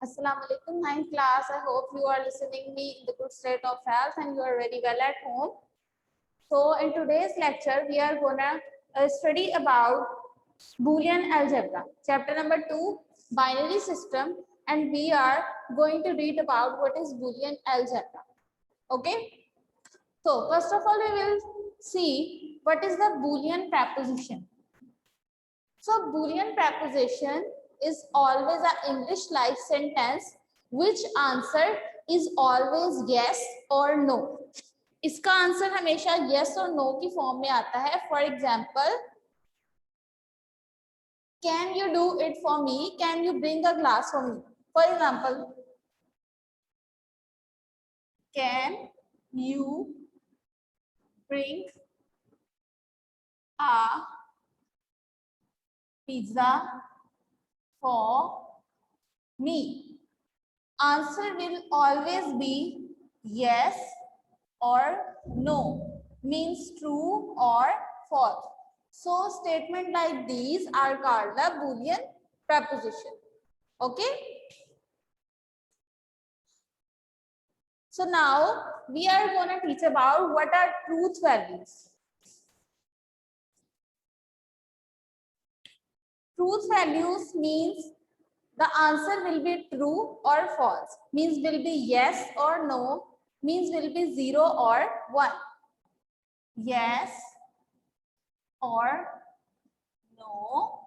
Assalamu alaikum, 9th class. I hope you are listening me in the good state of health and you are very well at home. So in today's lecture, we are gonna study about Boolean algebra, chapter number 2, binary system, and we are going to read about what is Boolean algebra. Okay. So first of all, we will see what is the Boolean preposition. So Boolean preposition is always an English-like sentence which answer is always yes or no. इसका answer हमेशा yes और no की form में आता है. For example, can you do it for me? Can you bring a glass for me? For example, can you bring a pizza for me? Answer will always be yes or no, means true or false. So statement like these are called the Boolean preposition. Okay. So now we are going to teach about what are truth values. Truth values means the answer will be true or false, means will be yes or no, means will be 0 or 1. Yes or no,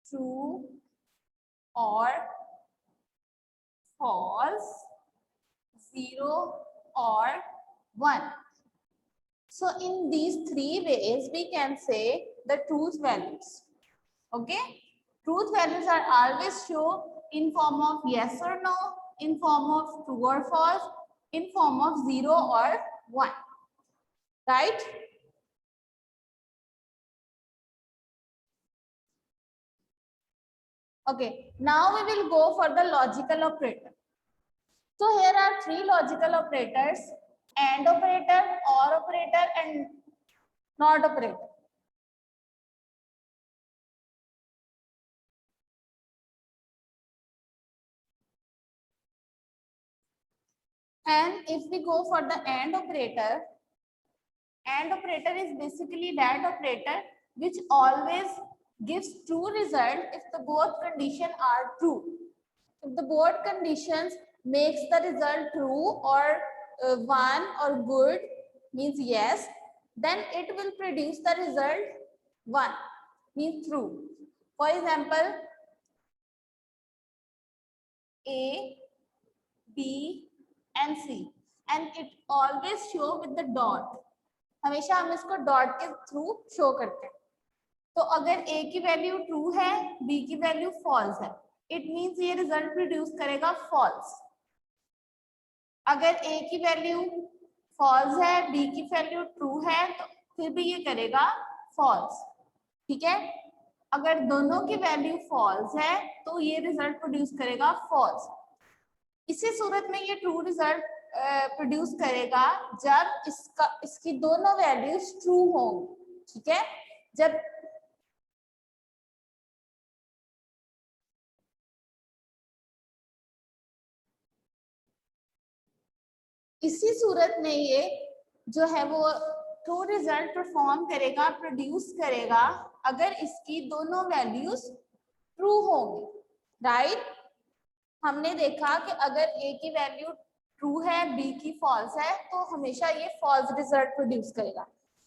true or false, 0 or 1. So in these three ways we can say the truth values. Okay. Truth values are always shown in form of yes or no, in form of true or false, in form of 0 or 1. Right? Okay. Now we will go for the logical operator. So here are three logical operators: AND operator, OR operator, and NOT operator. And if we go for the AND operator is basically that operator which always gives true result if the both conditions are true. If the both conditions makes the result true or 1 or good, means yes, then it will produce the result 1, means true. For example, A, B and C, and it always show with the dot. हमेशा हम इसको dot के through show करते हैं. तो अगर A की value true है, B की वैल्यू फॉल्स है, इट मींस ये रिजल्ट प्रोड्यूस करेगा फॉल्स. अगर A की वैल्यू फॉल्स है, B की वैल्यू ट्रू है, तो फिर भी ये करेगा फॉल्स. ठीक है. अगर दोनों की वैल्यू फॉल्स है तो ये रिजल्ट प्रोड्यूस करेगा फॉल्स. इसी सूरत में ये ट्रू रिजल्ट प्रोड्यूस करेगा जब इसकी दोनों वैल्यूज ट्रू होंगी. ठीक है. जब इसी सूरत में ये जो है वो ट्रू रिजल्ट परफॉर्म करेगा, प्रोड्यूस करेगा अगर इसकी दोनों वैल्यूज ट्रू होंगी. राइट. हमने देखा कि अगर A की वैल्यू ट्रू है, B की फॉल्स है, तो हमेशा ये फॉल्स रिजल्ट प्रोड्यूस करेगा.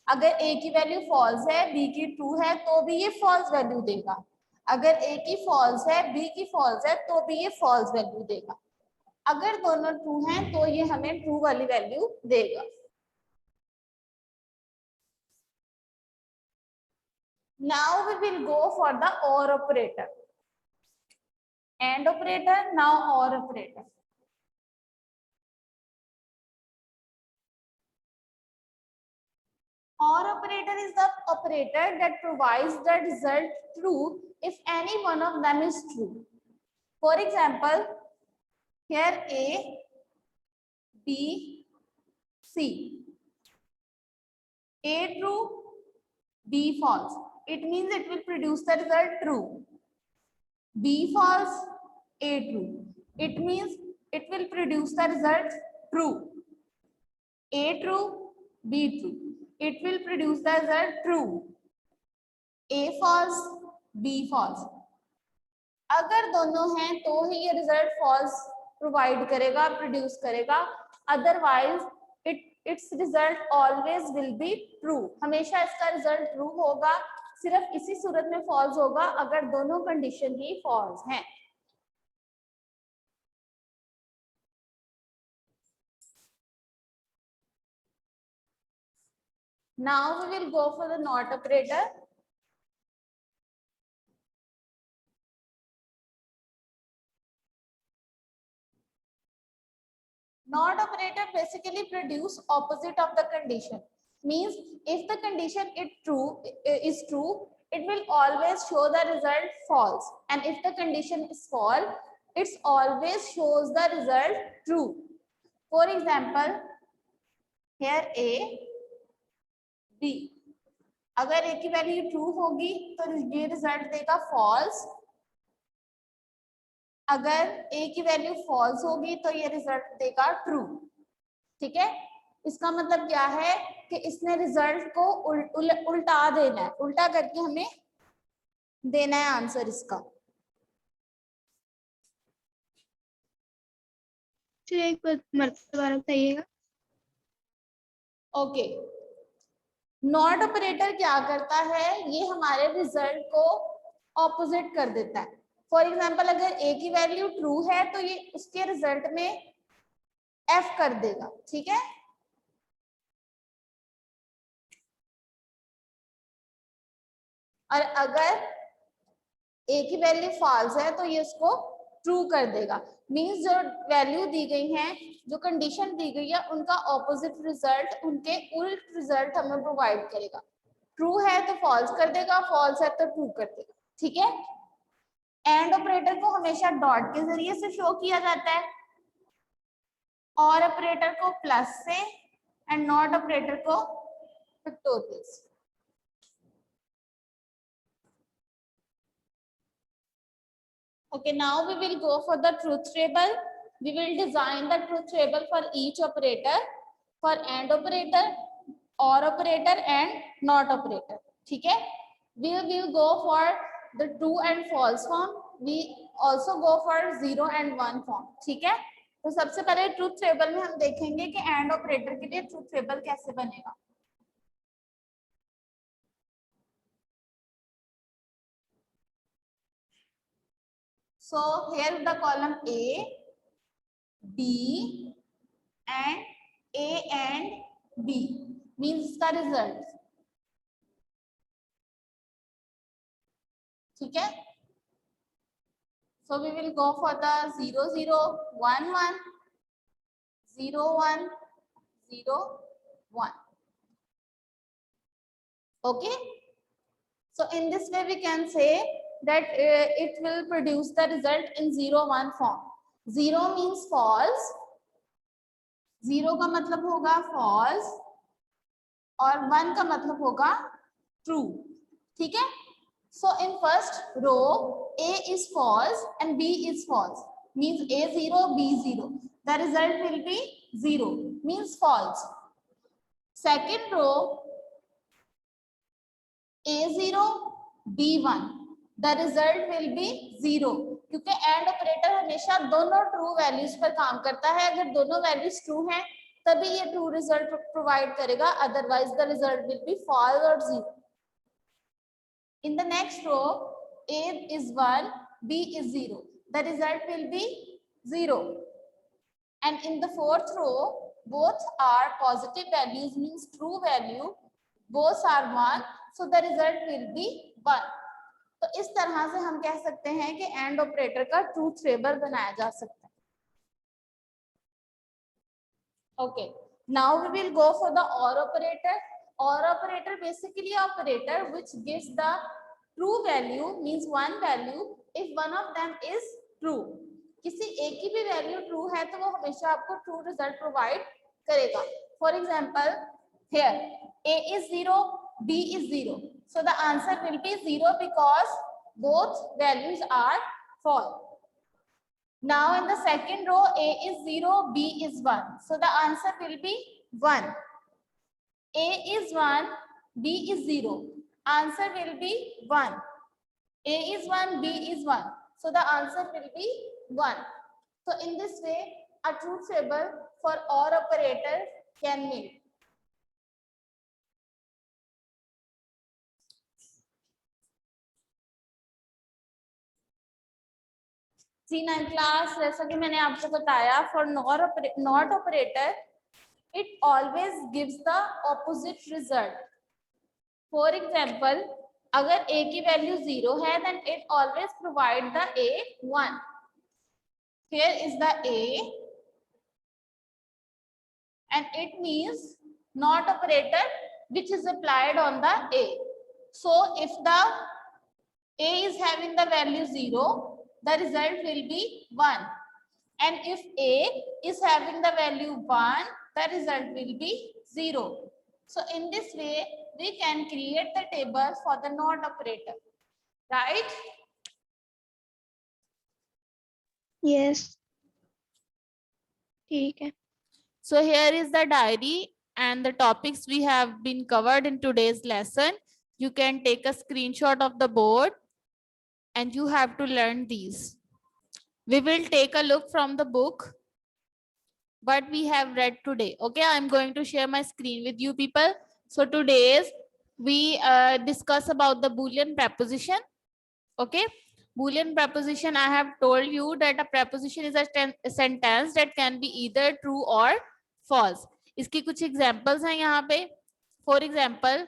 अगर A की वैल्यू फॉल्स है, B की ट्रू है, तो भी ये फॉल्स वैल्यू देगा. अगर A की फॉल्स है, B की फॉल्स है, तो भी ये फॉल्स वैल्यू देगा. अगर दोनों ट्रू हैं तो ये हमें ट्रू वाली वैल्यू देगा. Now we will go for the OR operator. AND operator, now OR operator. OR operator is the operator that provides the result true if any one of them is true. For example, here A, B, C. A true, B false. It means it will produce the result true. B false, A true. It means it will produce the result true. A true, B true. It will produce the result true. A false, B false. अगर दोनों हैं तो ही ये result false provide करेगा, produce करेगा, otherwise it's result always will be true. हमेशा इसका result true होगा, सिर्फ इसी सूरत में फॉल्स होगा अगर दोनों कंडीशन ही फॉल्स हैं. Now we will go for the not operator. Not operator basically produce opposite of the condition. Means if the condition is true, it will always show the result false. And if the condition is false, it always shows the result true. For example, here A, B. अगर A की value true होगी तो ये result देगा false. अगर A की value false होगी तो ये रिजल्ट देगा ट्रू. ठीक है, इसका मतलब क्या है कि इसने रिजल्ट को उल्टा देना है, उल्टा करके हमें देना है आंसर इसका. एक मर्तबा बताइएगा. ओके, नॉट ऑपरेटर क्या करता है, ये हमारे रिजल्ट को ऑपोजिट कर देता है. फॉर एग्जाम्पल अगर A की वैल्यू ट्रू है तो ये उसके रिजल्ट में F कर देगा. ठीक है, और अगर A की वैल्यू फॉल्स है तो ये उसको ट्रू कर देगा. मींस जो वैल्यू दी गई है, जो कंडीशन दी गई है, उनका ऑपोजिट रिजल्ट, उनके उल्ट रिजल्ट हमें प्रोवाइड करेगा. ट्रू है तो फॉल्स कर देगा, फॉल्स है तो ट्रू कर देगा. ठीक है, एंड ऑपरेटर को हमेशा डॉट के जरिए से शो किया जाता है, और ऑपरेटर को प्लस से, एंड नॉट ऑपरेटर को फैक्टोरियल से. Okay, now we will go for the truth table. We will design the truth table for each operator, for AND operator, OR operator and NOT operator. ठीक है, we will go for the true and false form. We also go for 0 and 1 form. ठीक है, तो सबसे पहले truth table में हम देखेंगे कि AND ऑपरेटर के लिए ट्रूथ टेबल कैसे बनेगा. So here the column A, B and A and B means the result. ठीक है, so we will go for the 0 0 1 1 0 1 0 1. Okay, so in this way we can say that it will produce the result in 0 1 form. 0 means false, 0 का मतलब होगा false और 1 का मतलब होगा true. ठीक है, so in first row A is false and B is false, means A 0 B 0. The result will be 0, means false. Second row A 0 B 1. The result will be 0, क्योंकि एंड ऑपरेटर हमेशा दोनों true values पर काम करता है. अगर दोनों values true हैं तभी ये ट्रू रिजल्ट प्रोवाइड करेगा, otherwise the result will be false और 0. In the next row A is 1 B is 0. The result will be 0. And in the fourth row both are positive values, means true value, both are 1, so the result will be 1. तो इस तरह से हम कह सकते हैं कि and operator का ट्रूथ टेबल बनाया जा सकता है. Okay, now we will go for the OR operator. OR operator basically operator which gives the true value, means one value if one of them is true. किसी एक की भी value true है तो वो हमेशा आपको ट्रू रिजल्ट प्रोवाइड करेगा. For example here A is 0 B is 0. So the answer will be 0 because both values are false. Now in the second row, A is 0, B is 1. So the answer will be 1. A is 1, B is 0. Answer will be 1. A is 1, B is 1. So the answer will be 1. So in this way, a truth table for OR operator can meet. See, 9th class, जैसा कि मैंने आपको बताया, for NOT operator, it always gives the opposite result. For example, अगर A की value 0 है, then it always provide the A 1. Here is the A, and it means NOT operator which is applied on the A. So if the A is having the value 0, the result will be 1. And if A is having the value 1, the result will be 0. So in this way, we can create the table for the NOT operator, right? Yes. ठीक है. So here is the diary and the topics we have been covered in today's lesson. You can take a screenshot of the board and you have to learn these. We will take a look from the book what we have read today. Okay, I'm going to share my screen with you people. So today's we discuss about the Boolean preposition. Okay, Boolean preposition, I have told you that a preposition is a sentence that can be either true or false. इसकी कुछ examples हैं यहाँ पे. For example,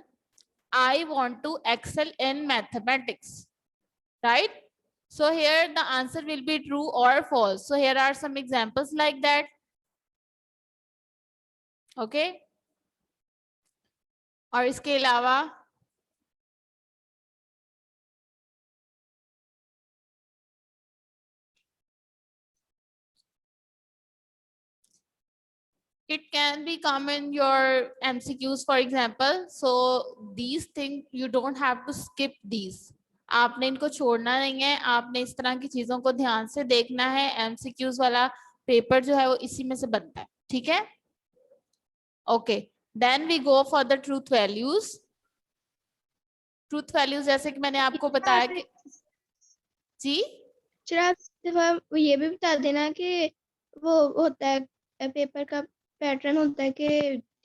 I want to excel in mathematics, right? So here the answer will be true or false. So here are some examples like that. Okay. और इसके अलावा it can be come in your MCQs, for example. So these things you don't have to skip these. आपने इनको छोड़ना नहीं है, आपने इस तरह की चीजों को ध्यान से देखना है. MCQs वाला पेपर जो है वो इसी में से बनता है, ठीक है? Okay, then we go for the truth values. Truth values जैसे कि मैंने आपको बताया कि जी चलो आप ये भी बता देना कि वो होता है पेपर का पैटर्न होता है कि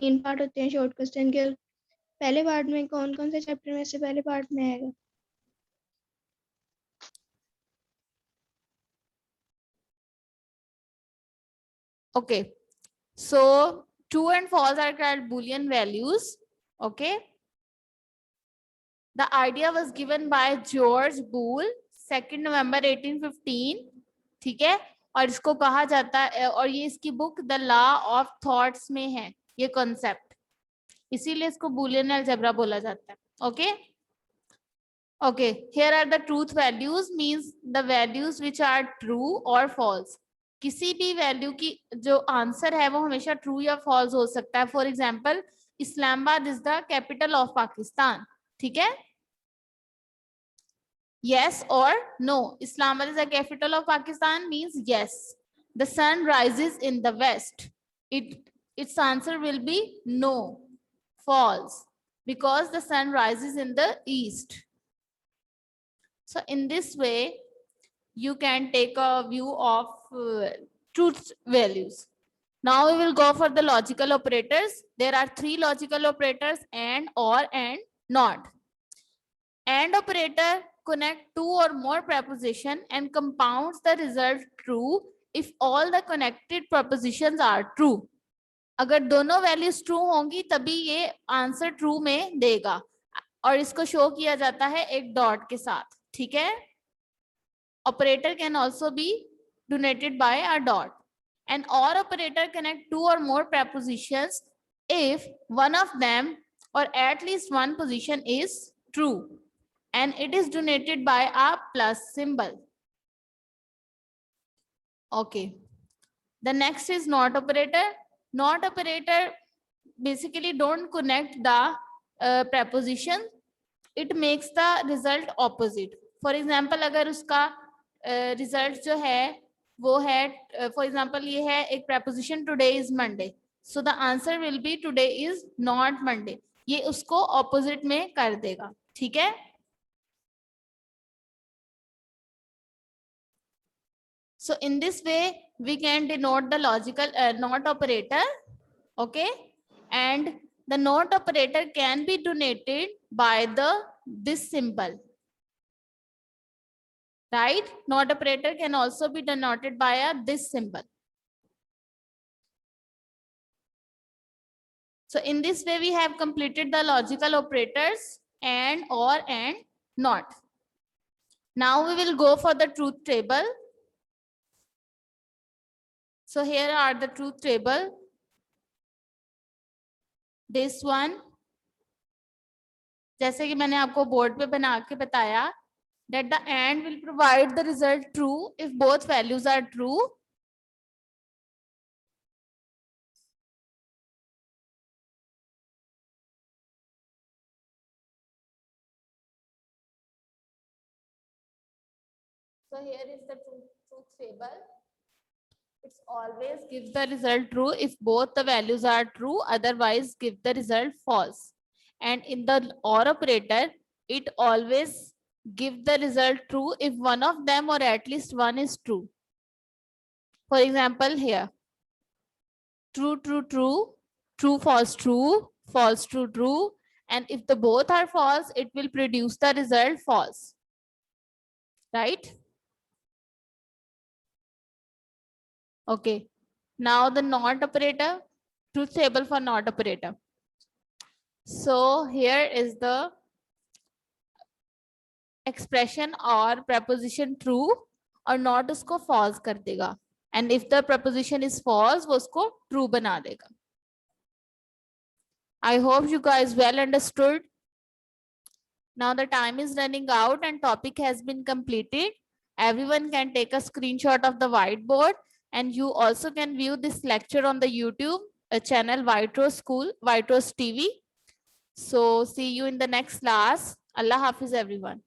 3 पार्ट होते हैं शॉर्ट क्वेश्चन के. पहले पार्ट में कौन कौन से चैप्टर में से पहले पार्ट में आएगा? Okay, so true and false are called Boolean values. Okay, the idea was given by George Boole, 2 November 1815. ठीक है, और इसको कहा जाता है, और ये इसकी book the law of thoughts में है ये कॉन्सेप्ट, इसीलिए इसको बूलियन अलजेब्रा बोला जाता है. Okay okay, here are the truth values, means the values which are true और फॉल्स. किसी भी वैल्यू की जो आंसर है वो हमेशा ट्रू या फॉल्स हो सकता है. For example, Islamabad is the capital of Pakistan. ठीक है, yes or no. Islamabad is the capital of Pakistan means yes. The sun rises in the west. Its answer will be no, false, because the sun rises in the east. So in this way, you can take a view of truth values. Now we will go for the logical operators. There are 3 logical operators: and, or, and, not. And operator connect 2 or more preposition and compounds the result true if all the connected prepositions are true. अगर दोनों values true होंगी तभी ये answer true में देगा, और इसको show किया जाता है एक डॉट के साथ. ठीक है, operator can also be donated bye a dot. And और operator connect 2 or more prepositions if one of them or at least one position is true, and it is denoted by a plus symbol. Okay, the next is not operator. Not operator basically don't connect the preposition, it makes the result opposite. For example, अगर उसका result जो है वो है for example ये है एक preposition today is Monday, so the answer will be today is not Monday, ये उसको ऑपोजिट में कर देगा, ठीक है। So in this way we can denote the logical not operator, okay, and the not operator can be denoted by this symbol, right? Not operator can also be denoted by this symbol. So in this way we have completed the logical operators and, or, and, not. Now we will go for the truth table. So here are the truth table. This one, जैसे कि मैंने आपको board पे बना के बताया, that the AND will provide the result true if both values are true. So here is the truth table. It's always gives the result true if both the values are true, otherwise give the result false. And in the OR operator, it always give the result true if one of them or at least one is true. For example, here, true, true, true, true, false, true, false, true, true. And if the both are false, it will produce the result false, right? Okay, now the NOT operator, truth table for NOT operator. So here is the expression or preposition true और not उसको false कर देगा, and if the preposition is false वो उसको true बना देगा. I hope you guys well understood. Now the time is running out and topic has been completed. Everyone can take a screenshot of the whiteboard, and you also can view this lecture on the YouTube channel White Rose School, White Rose TV. So see you in the next class. Allah Hafiz everyone.